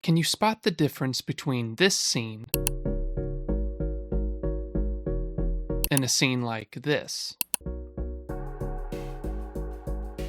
Can you spot the difference between this scene and a scene like this?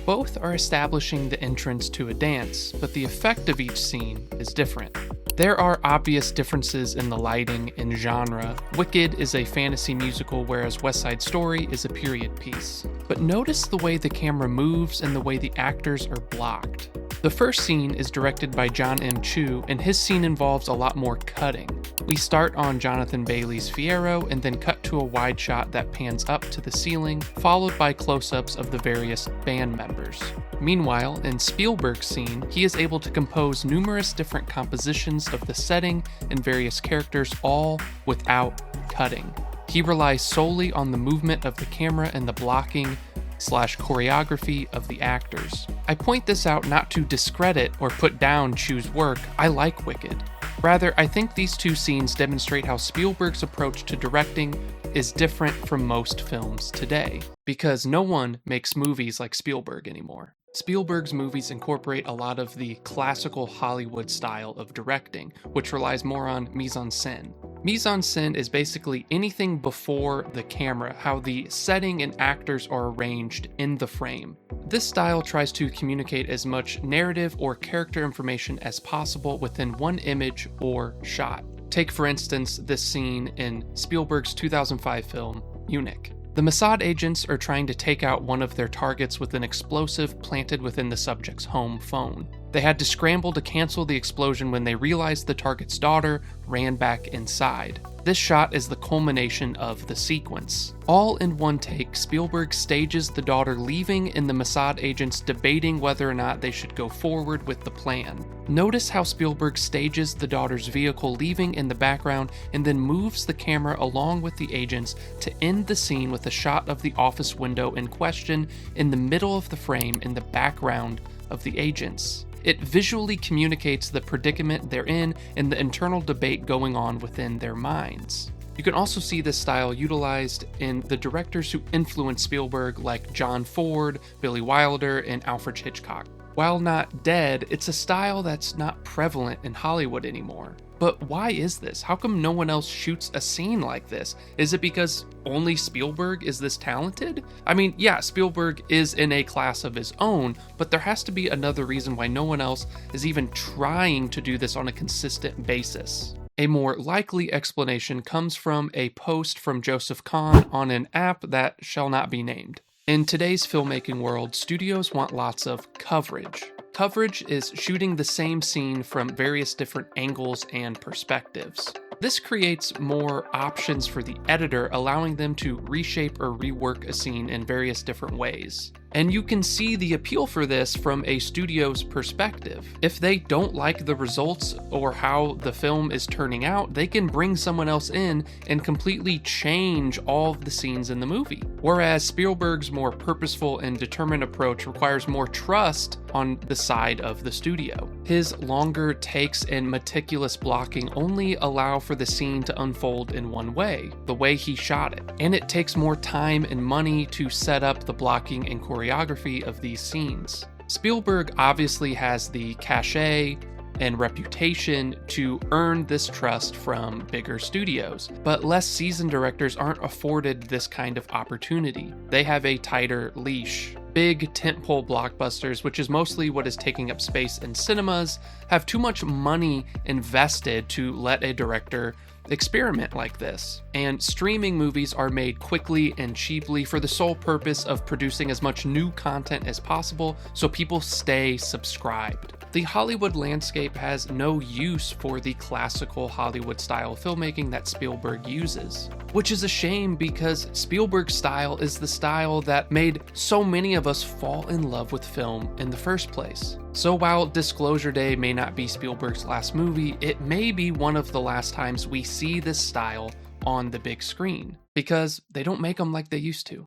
Both are establishing the entrance to a dance, but the effect of each scene is different. There are obvious differences in the lighting and genre. Wicked is a fantasy musical, whereas West Side Story is a period piece. But notice the way the camera moves and the way the actors are blocked. The first scene is directed by John M. Chu, and his scene involves a lot more cutting. We start on Jonathan Bailey's Fierro and then cut to a wide shot that pans up to the ceiling, followed by close-ups of the various band members. Meanwhile, in Spielberg's scene, he is able to compose numerous different compositions of the setting and various characters, all without cutting. He relies solely on the movement of the camera and the blocking / choreography of the actors. I point this out not to discredit or put down Chu's work. I like Wicked. Rather, I think these two scenes demonstrate how Spielberg's approach to directing is different from most films today, because no one makes movies like Spielberg anymore. Spielberg's movies incorporate a lot of the classical Hollywood style of directing, which relies more on mise-en-scène. Mise-en-scène is basically anything before the camera, how the setting and actors are arranged in the frame. This style tries to communicate as much narrative or character information as possible within one image or shot. Take, for instance, this scene in Spielberg's 2005 film, Munich. The Mossad agents are trying to take out one of their targets with an explosive planted within the subject's home phone. They had to scramble to cancel the explosion when they realized the target's daughter ran back inside. This shot is the culmination of the sequence. All in one take, Spielberg stages the daughter leaving and the Mossad agents debating whether or not they should go forward with the plan. Notice how Spielberg stages the daughter's vehicle leaving in the background and then moves the camera along with the agents to end the scene with a shot of the office window in question in the middle of the frame in the background of the agents. It visually communicates the predicament they're in and the internal debate going on within their minds. You can also see this style utilized in the directors who influenced Spielberg, like John Ford, Billy Wilder, and Alfred Hitchcock. While not dead, it's a style that's not prevalent in Hollywood anymore. But why is this? How come no one else shoots a scene like this? Is it because only Spielberg is this talented? I mean, yeah, Spielberg is in a class of his own, but there has to be another reason why no one else is even trying to do this on a consistent basis. A more likely explanation comes from a post from Joseph Kahn on an app that shall not be named. In today's filmmaking world, studios want lots of coverage. Coverage is shooting the same scene from various different angles and perspectives. This creates more options for the editor, allowing them to reshape or rework a scene in various different ways. And you can see the appeal for this from a studio's perspective. If they don't like the results or how the film is turning out, they can bring someone else in and completely change all of the scenes in the movie. Whereas Spielberg's more purposeful and determined approach requires more trust on the side of the studio. His longer takes and meticulous blocking only allow for the scene to unfold in one way, the way he shot it. And it takes more time and money to set up the blocking and choreography of these scenes. Spielberg obviously has the cachet and reputation to earn this trust from bigger studios, but less seasoned directors aren't afforded this kind of opportunity. They have a tighter leash. Big tentpole blockbusters, which is mostly what is taking up space in cinemas, have too much money invested to let a director experiment like this. And streaming movies are made quickly and cheaply for the sole purpose of producing as much new content as possible so people stay subscribed. The Hollywood landscape has no use for the classical Hollywood style filmmaking that Spielberg uses, which is a shame because Spielberg's style is the style that made so many of us fall in love with film in the first place. So while Disclosure Day may not be Spielberg's last movie, it may be one of the last times we see this style on the big screen, because they don't make them like they used to.